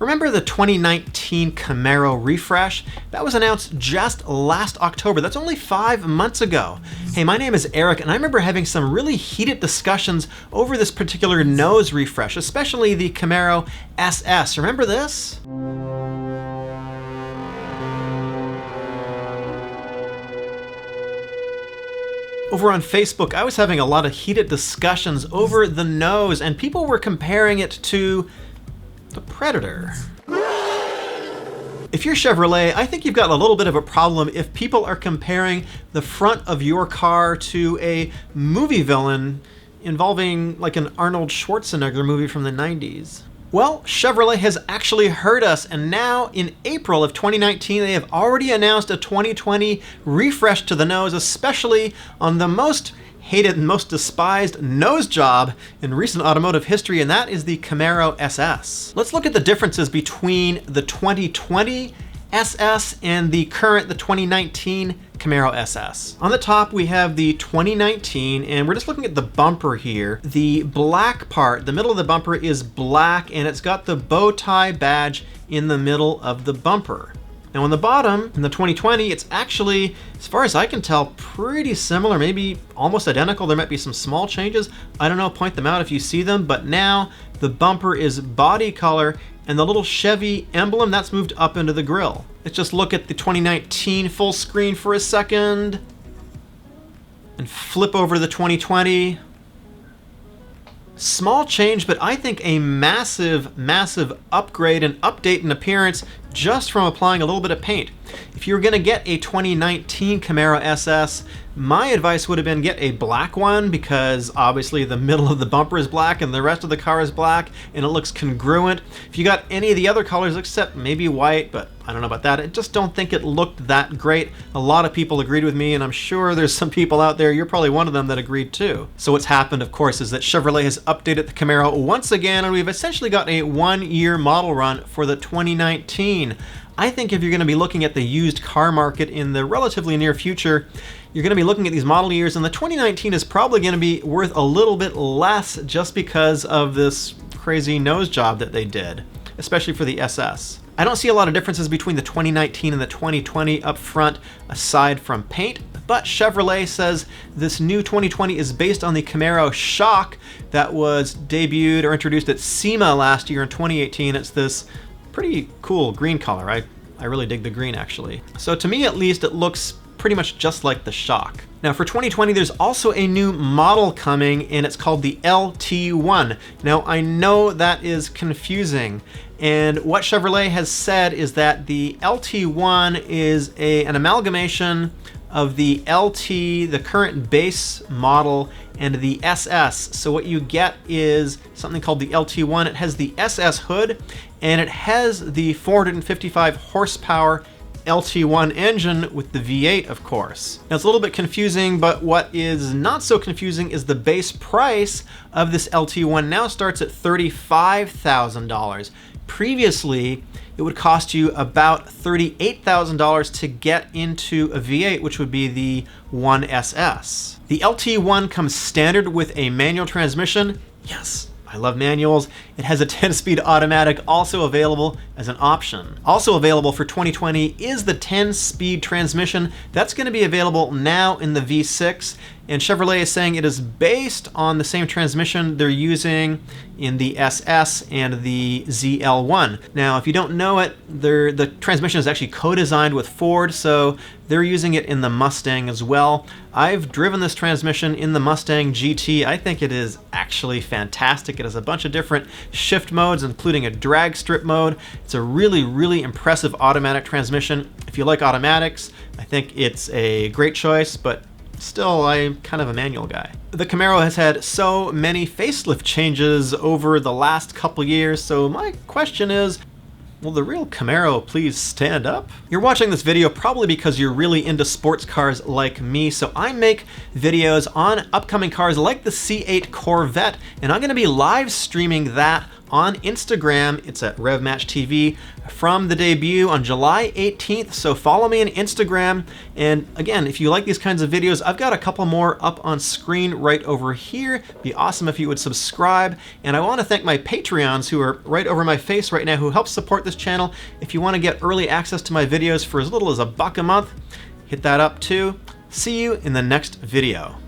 Remember the 2019 Camaro refresh? That was announced just last October. That's only 5 months ago. Hey, my name is Eric, and I remember having some really heated discussions over this particular nose refresh, especially the Camaro SS. Remember this? Over on Facebook, I was having a lot of heated discussions over the nose, and people were comparing it to the Predator. If you're Chevrolet, I think you've got a little bit of a problem if people are comparing the front of your car to a movie villain involving like an Arnold Schwarzenegger movie from the 90s. Well, Chevrolet has actually heard us, and now in April of 2019, they have already announced a 2020 refresh to the nose, especially on the most hated and most despised nose job in recent automotive history, and that is the Camaro SS. Let's look at the differences between the 2020 SS and the 2019 Camaro SS. On the top, we have the 2019, and we're just looking at the bumper here. The black part, the middle of the bumper is black, and it's got the bow tie badge in the middle of the bumper. Now on the bottom, in the 2020, it's actually, as far as I can tell, pretty similar, maybe almost identical. There might be some small changes. I don't know, point them out if you see them, but now the bumper is body color, and the little Chevy emblem, that's moved up into the grille. Let's just look at the 2019 full screen for a second and flip over to the 2020. Small change, but I think a massive, massive upgrade and update in appearance just from applying a little bit of paint. If you were gonna get a 2019 Camaro SS, my advice would have been get a black one, because obviously the middle of the bumper is black and the rest of the car is black and it looks congruent. If you got any of the other colors except maybe white, but I don't know about that, I just don't think it looked that great. A lot of people agreed with me, and I'm sure there's some people out there, you're probably one of them, that agreed too. So what's happened, of course, is that Chevrolet has updated the Camaro once again, and we've essentially got a 1-year model run for the 2019. I think if you're going to be looking at the used car market in the relatively near future, you're going to be looking at these model years, and the 2019 is probably going to be worth a little bit less just because of this crazy nose job that they did, especially for the SS. I don't see a lot of differences between the 2019 and the 2020 up front, aside from paint, but Chevrolet says this new 2020 is based on the Camaro Shock that was debuted or introduced at SEMA last year in 2018. It's this pretty cool green color. I really dig the green, actually. So to me, at least, it looks pretty much just like the Shock. Now for 2020, there's also a new model coming, and it's called the LT1. Now I know that is confusing, and what Chevrolet has said is that the LT1 is an amalgamation of the LT, the current base model, and the SS. So what you get is something called the LT1. It has the SS hood, and it has the 455 horsepower LT1 engine with the V8, of course. Now it's a little bit confusing, but what is not so confusing is the base price of this LT1 now starts at $35,000. Previously, it would cost you about $38,000 to get into a V8, which would be the 1SS. The LT1 comes standard with a manual transmission. Yes, I love manuals. It has a 10-speed automatic, also available as an option. Also available for 2020 is the 10-speed transmission. That's going to be available now in the V6, and Chevrolet is saying it is based on the same transmission they're using in the SS and the ZL1. Now, if you don't know it, the transmission is actually co-designed with Ford, so they're using it in the Mustang as well. I've driven this transmission in the Mustang GT. I think it is actually fantastic. It has a bunch of different shift modes, including a drag strip mode. It's a really, really impressive automatic transmission. If you like automatics, I think it's a great choice, but still, I'm kind of a manual guy. The Camaro has had so many facelift changes over the last couple years, so my question is, will the real Camaro please stand up? You're watching this video probably because you're really into sports cars like me, so I make videos on upcoming cars like the C8 Corvette, and I'm going to be live streaming that on Instagram. It's at RevMatchTV from the debut on July 18th. So follow me on Instagram. And again, if you like these kinds of videos, I've got a couple more up on screen right over here. Be awesome if you would subscribe. And I want to thank my Patreons who are right over my face right now who help support this channel. If you want to get early access to my videos for as little as $1 a month, hit that up too. See you in the next video.